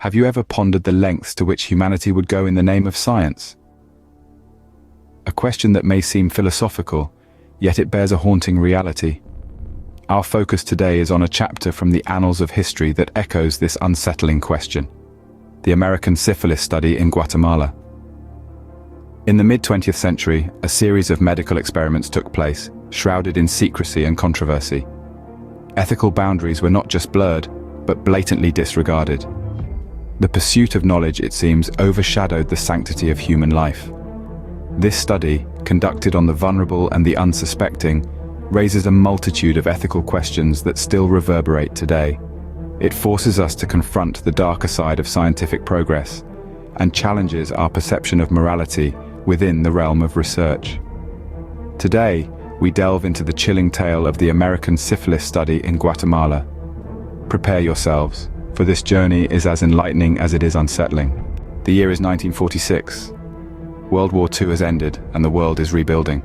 Have you ever pondered the lengths to which humanity would go in the name of science? A question that may seem philosophical, yet it bears a haunting reality. Our focus today is on a chapter from the annals of history that echoes this unsettling question: the American syphilis study in Guatemala. In the mid-20th century, a series of medical experiments took place, shrouded in secrecy and controversy. Ethical boundaries were not just blurred, but blatantly disregarded. The pursuit of knowledge, it seems, overshadowed the sanctity of human life. This study, conducted on the vulnerable and the unsuspecting, raises a multitude of ethical questions that still reverberate today. It forces us to confront the darker side of scientific progress and challenges our perception of morality within the realm of research. Today, we delve into the chilling tale of the American syphilis study in Guatemala. Prepare yourselves, for this journey is as enlightening as it is unsettling. The year is 1946. World War II has ended and the world is rebuilding.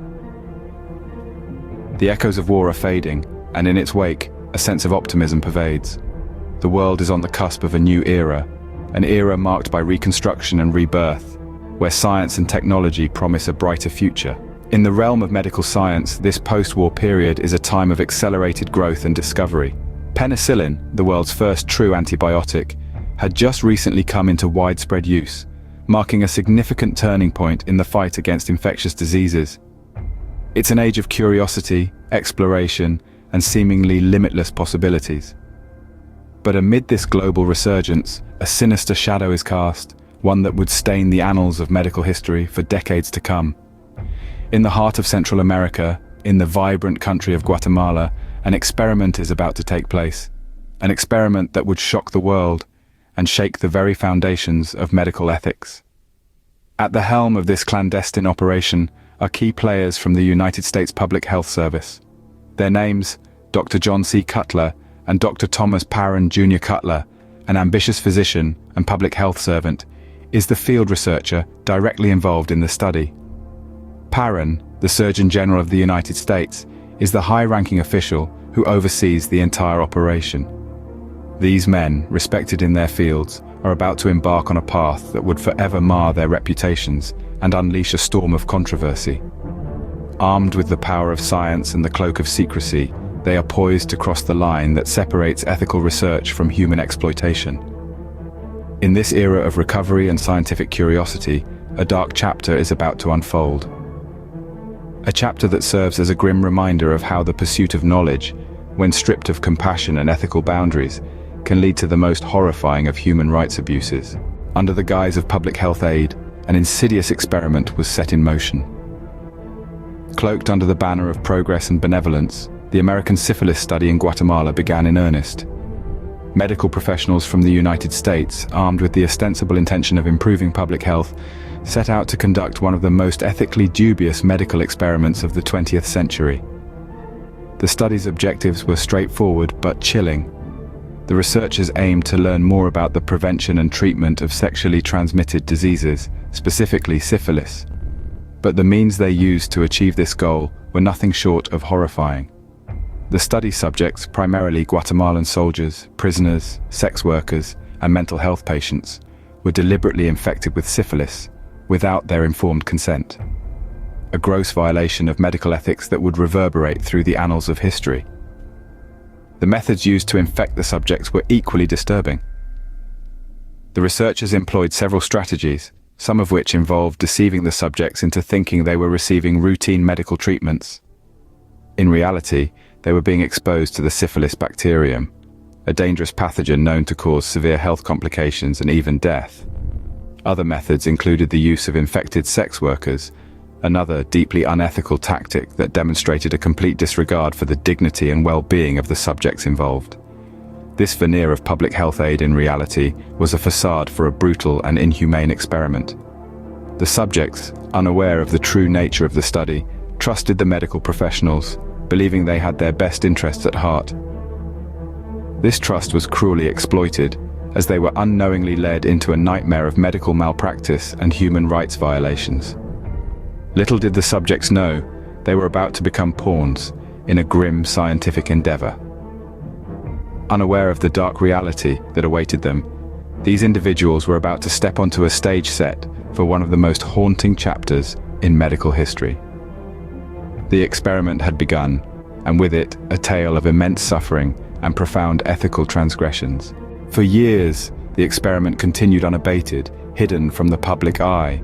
The echoes of war are fading, and in its wake, a sense of optimism pervades. The world is on the cusp of a new era, an era marked by reconstruction and rebirth, where science and technology promise a brighter future. In the realm of medical science, this post-war period is a time of accelerated growth and discovery. Penicillin, the world's first true antibiotic, had just recently come into widespread use, marking a significant turning point in the fight against infectious diseases. It's an age of curiosity, exploration, and seemingly limitless possibilities. But amid this global resurgence, a sinister shadow is cast, one that would stain the annals of medical history for decades to come. In the heart of Central America, in the vibrant country of Guatemala, an experiment is about to take place. An experiment that would shock the world and shake the very foundations of medical ethics. At the helm of this clandestine operation are key players from the United States Public Health Service. Their names, Dr. John C. Cutler and Dr. Thomas Parran Jr. Cutler, an ambitious physician and public health servant, is the field researcher directly involved in the study. Parran, the Surgeon General of the United States, is the high-ranking official who oversees the entire operation. These men, respected in their fields, are about to embark on a path that would forever mar their reputations and unleash a storm of controversy. Armed with the power of science and the cloak of secrecy, they are poised to cross the line that separates ethical research from human exploitation. In this era of recovery and scientific curiosity, a dark chapter is about to unfold. A chapter that serves as a grim reminder of how the pursuit of knowledge, when stripped of compassion and ethical boundaries, can lead to the most horrifying of human rights abuses. Under the guise of public health aid, an insidious experiment was set in motion. Cloaked under the banner of progress and benevolence, the American syphilis study in Guatemala began in earnest. Medical professionals from the United States, armed with the ostensible intention of improving public health, set out to conduct one of the most ethically dubious medical experiments of the 20th century. The study's objectives were straightforward but chilling. The researchers aimed to learn more about the prevention and treatment of sexually transmitted diseases, specifically syphilis. But the means they used to achieve this goal were nothing short of horrifying. The study subjects, primarily Guatemalan soldiers, prisoners, sex workers, and mental health patients, were deliberately infected with syphilis without their informed consent. A gross violation of medical ethics that would reverberate through the annals of history. The methods used to infect the subjects were equally disturbing. The researchers employed several strategies, some of which involved deceiving the subjects into thinking they were receiving routine medical treatments. In reality, they were being exposed to the syphilis bacterium, a dangerous pathogen known to cause severe health complications and even death. Other methods included the use of infected sex workers, another deeply unethical tactic that demonstrated a complete disregard for the dignity and well-being of the subjects involved. This veneer of public health aid in reality was a facade for a brutal and inhumane experiment. The subjects, unaware of the true nature of the study, trusted the medical professionals, believing they had their best interests at heart. This trust was cruelly exploited, as they were unknowingly led into a nightmare of medical malpractice and human rights violations. Little did the subjects know, they were about to become pawns in a grim scientific endeavor. Unaware of the dark reality that awaited them, These individuals were about to step onto a stage set for one of the most haunting chapters in medical history. The experiment had begun, and with it, a tale of immense suffering and profound ethical transgressions. For years, the experiment continued unabated, hidden from the public eye.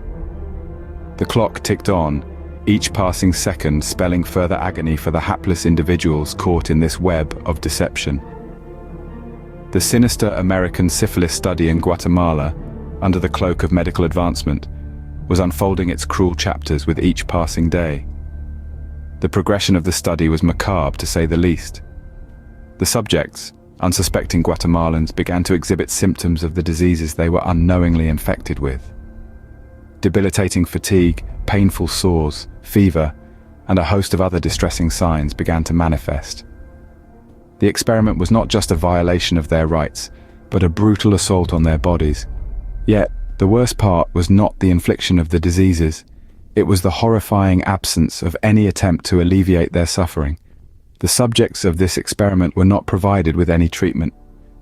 The clock ticked on, each passing second spelling further agony for the hapless individuals caught in this web of deception. The sinister American syphilis study in Guatemala, under the cloak of medical advancement, was unfolding its cruel chapters with each passing day. The progression of the study was macabre, to say the least. The subjects, unsuspecting Guatemalans, began to exhibit symptoms of the diseases they were unknowingly infected with. Debilitating fatigue, painful sores, fever, and a host of other distressing signs began to manifest. The experiment was not just a violation of their rights, but a brutal assault on their bodies. Yet, the worst part was not the infliction of the diseases. It was the horrifying absence of any attempt to alleviate their suffering. The subjects of this experiment were not provided with any treatment.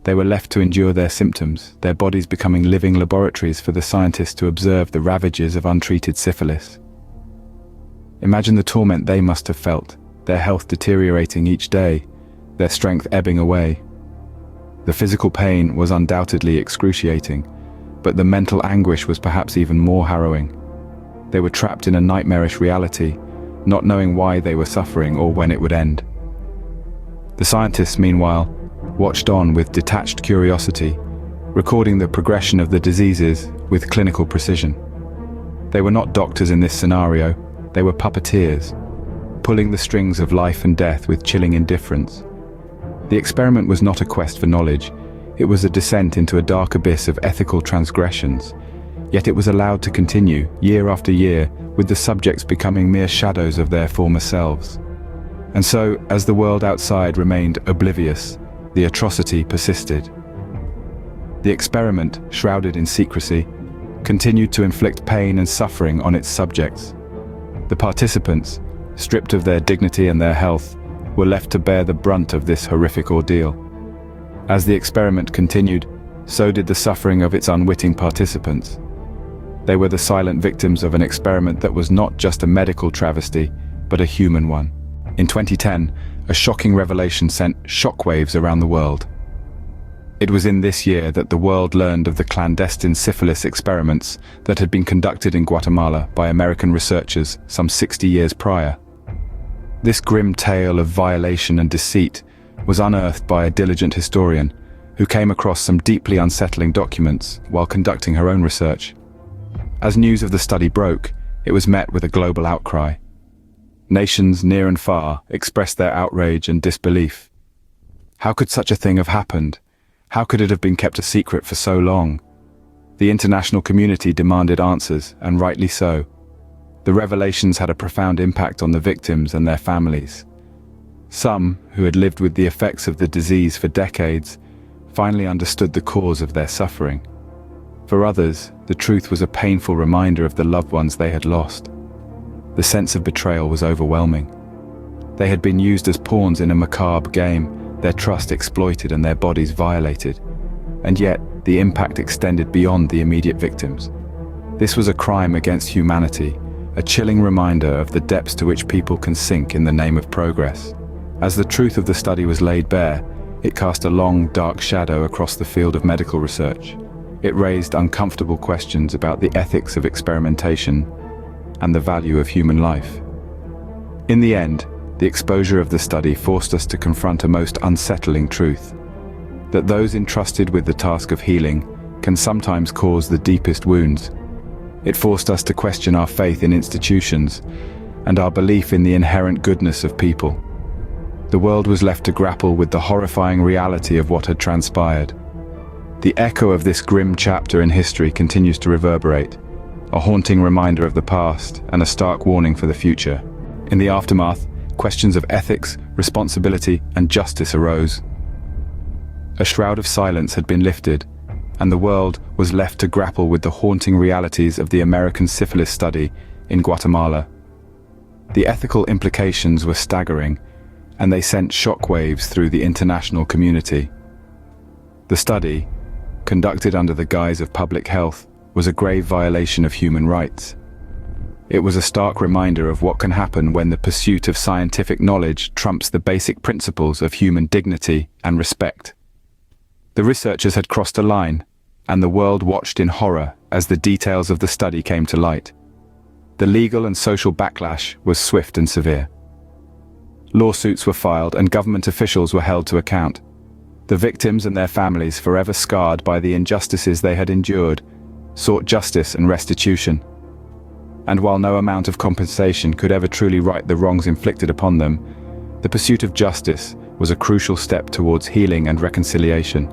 They were left to endure their symptoms, their bodies becoming living laboratories for the scientists to observe the ravages of untreated syphilis. Imagine the torment they must have felt, their health deteriorating each day, their strength ebbing away. The physical pain was undoubtedly excruciating, but the mental anguish was perhaps even more harrowing. They were trapped in a nightmarish reality, not knowing why they were suffering or when it would end. The scientists, meanwhile, watched on with detached curiosity, recording the progression of the diseases with clinical precision. They were not doctors in this scenario, they were puppeteers, pulling the strings of life and death with chilling indifference. The experiment was not a quest for knowledge, it was a descent into a dark abyss of ethical transgressions, yet it was allowed to continue, year after year, with the subjects becoming mere shadows of their former selves. And so, as the world outside remained oblivious, the atrocity persisted. The experiment, shrouded in secrecy, continued to inflict pain and suffering on its subjects. The participants, stripped of their dignity and their health, were left to bear the brunt of this horrific ordeal. As the experiment continued, so did the suffering of its unwitting participants. They were the silent victims of an experiment that was not just a medical travesty, but a human one. In 2010, a shocking revelation sent shockwaves around the world. It was in this year that the world learned of the clandestine syphilis experiments that had been conducted in Guatemala by American researchers some 60 years prior. This grim tale of violation and deceit was unearthed by a diligent historian who came across some deeply unsettling documents while conducting her own research. As news of the study broke, it was met with a global outcry. Nations near and far expressed their outrage and disbelief. How could such a thing have happened? How could it have been kept a secret for so long? The international community demanded answers, and rightly so. The revelations had a profound impact on the victims and their families. Some, who had lived with the effects of the disease for decades, finally understood the cause of their suffering. For others, the truth was a painful reminder of the loved ones they had lost. The sense of betrayal was overwhelming. They had been used as pawns in a macabre game, their trust exploited and their bodies violated. And yet, the impact extended beyond the immediate victims. This was a crime against humanity, a chilling reminder of the depths to which people can sink in the name of progress. As the truth of the study was laid bare, it cast a long, dark shadow across the field of medical research. It raised uncomfortable questions about the ethics of experimentation and the value of human life. In the end, the exposure of the study forced us to confront a most unsettling truth: that those entrusted with the task of healing can sometimes cause the deepest wounds. It forced us to question our faith in institutions and our belief in the inherent goodness of people. The world was left to grapple with the horrifying reality of what had transpired. The echo of this grim chapter in history continues to reverberate, a haunting reminder of the past and a stark warning for the future. In the aftermath, questions of ethics, responsibility, and justice arose. A shroud of silence had been lifted, and the world was left to grapple with the haunting realities of the American syphilis study in Guatemala. The ethical implications were staggering, and they sent shockwaves through the international community. The study, conducted under the guise of public health, was a grave violation of human rights. It was a stark reminder of what can happen when the pursuit of scientific knowledge trumps the basic principles of human dignity and respect. The researchers had crossed a line, and the world watched in horror as the details of the study came to light. The legal and social backlash was swift and severe. Lawsuits were filed and government officials were held to account. The victims and their families, forever scarred by the injustices they had endured, sought justice and restitution. And while no amount of compensation could ever truly right the wrongs inflicted upon them, the pursuit of justice was a crucial step towards healing and reconciliation.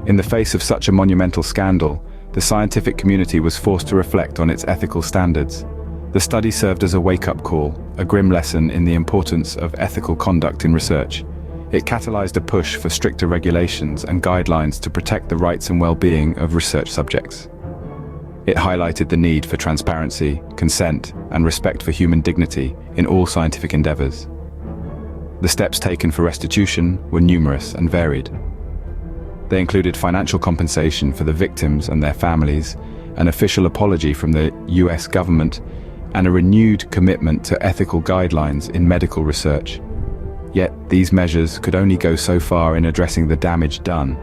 In the face of such a monumental scandal, the scientific community was forced to reflect on its ethical standards. The study served as a wake-up call, a grim lesson in the importance of ethical conduct in research. It catalyzed a push for stricter regulations and guidelines to protect the rights and well-being of research subjects. It highlighted the need for transparency, consent, and respect for human dignity in all scientific endeavors. The steps taken for restitution were numerous and varied. They included financial compensation for the victims and their families, an official apology from the US government, and a renewed commitment to ethical guidelines in medical research. Yet, these measures could only go so far in addressing the damage done.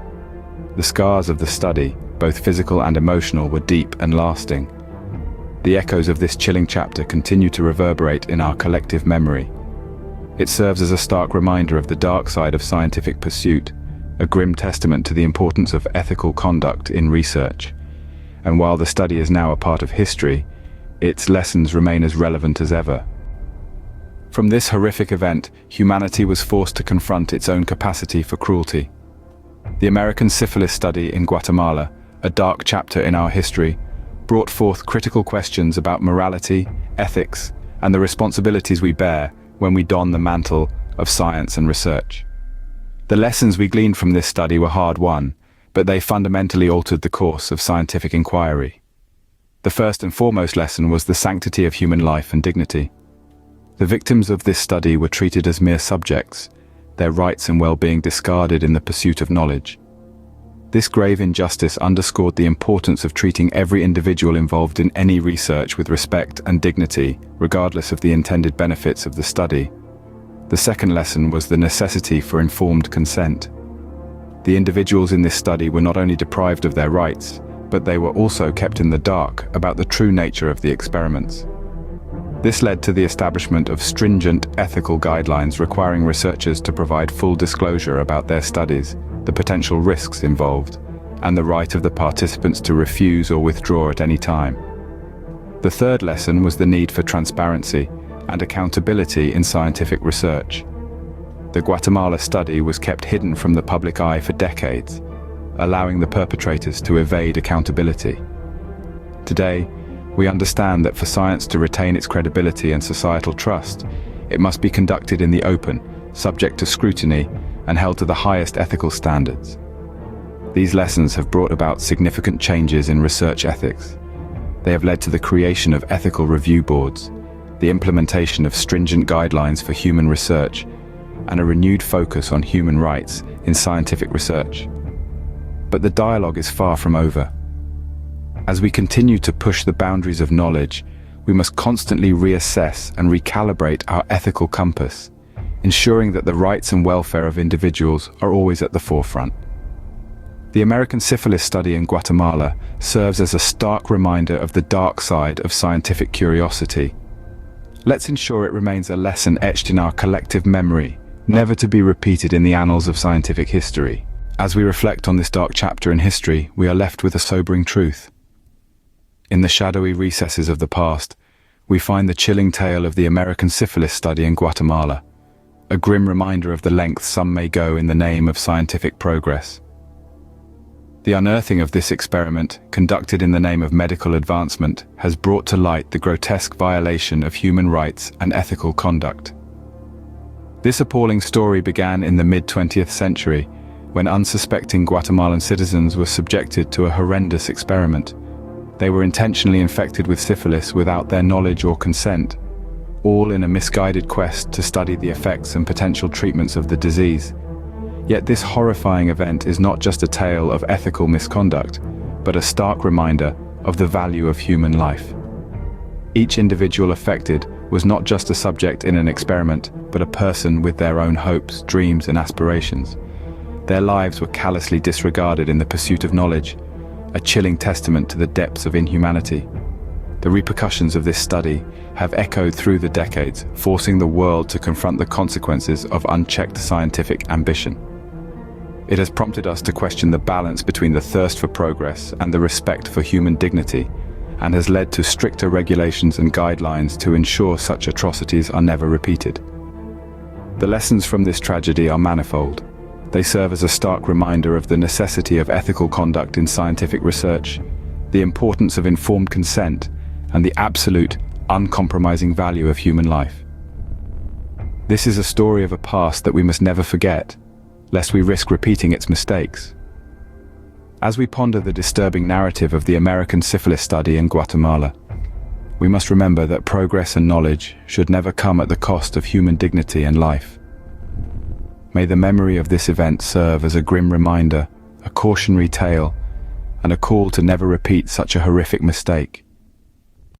The scars of the study, both physical and emotional, were deep and lasting. The echoes of this chilling chapter continue to reverberate in our collective memory. It serves as a stark reminder of the dark side of scientific pursuit, a grim testament to the importance of ethical conduct in research. And while the study is now a part of history, its lessons remain as relevant as ever. From this horrific event, humanity was forced to confront its own capacity for cruelty. The American syphilis study in Guatemala, a dark chapter in our history, brought forth critical questions about morality, ethics, and the responsibilities we bear when we don the mantle of science and research. The lessons we gleaned from this study were hard-won, but they fundamentally altered the course of scientific inquiry. The first and foremost lesson was the sanctity of human life and dignity. The victims of this study were treated as mere subjects, their rights and well-being discarded in the pursuit of knowledge. This grave injustice underscored the importance of treating every individual involved in any research with respect and dignity, regardless of the intended benefits of the study. The second lesson was the necessity for informed consent. The individuals in this study were not only deprived of their rights, but they were also kept in the dark about the true nature of the experiments. This led to the establishment of stringent ethical guidelines requiring researchers to provide full disclosure about their studies, the potential risks involved, and the right of the participants to refuse or withdraw at any time. The third lesson was the need for transparency and accountability in scientific research. The Guatemala study was kept hidden from the public eye for decades, allowing the perpetrators to evade accountability. Today, we understand that for science to retain its credibility and societal trust, it must be conducted in the open, subject to scrutiny, and held to the highest ethical standards. These lessons have brought about significant changes in research ethics. They have led to the creation of ethical review boards, the implementation of stringent guidelines for human research, and a renewed focus on human rights in scientific research. But the dialogue is far from over. As we continue to push the boundaries of knowledge, we must constantly reassess and recalibrate our ethical compass, ensuring that the rights and welfare of individuals are always at the forefront. The American syphilis study in Guatemala serves as a stark reminder of the dark side of scientific curiosity. Let's ensure it remains a lesson etched in our collective memory, never to be repeated in the annals of scientific history. As we reflect on this dark chapter in history, we are left with a sobering truth. In the shadowy recesses of the past, we find the chilling tale of the American syphilis study in Guatemala, a grim reminder of the lengths some may go in the name of scientific progress. The unearthing of this experiment, conducted in the name of medical advancement, has brought to light the grotesque violation of human rights and ethical conduct. This appalling story began in the mid-20th century, when unsuspecting Guatemalan citizens were subjected to a horrendous experiment. They were intentionally infected with syphilis without their knowledge or consent, all in a misguided quest to study the effects and potential treatments of the disease. Yet this horrifying event is not just a tale of ethical misconduct, but a stark reminder of the value of human life. Each individual affected was not just a subject in an experiment, but a person with their own hopes, dreams, and aspirations. Their lives were callously disregarded in the pursuit of knowledge, a chilling testament to the depths of inhumanity. The repercussions of this study have echoed through the decades, forcing the world to confront the consequences of unchecked scientific ambition. It has prompted us to question the balance between the thirst for progress and the respect for human dignity, and has led to stricter regulations and guidelines to ensure such atrocities are never repeated. The lessons from this tragedy are manifold. They serve as a stark reminder of the necessity of ethical conduct in scientific research, the importance of informed consent, and the absolute, uncompromising value of human life. This is a story of a past that we must never forget, lest we risk repeating its mistakes. As we ponder the disturbing narrative of the American syphilis study in Guatemala, we must remember that progress and knowledge should never come at the cost of human dignity and life. May the memory of this event serve as a grim reminder, a cautionary tale, and a call to never repeat such a horrific mistake.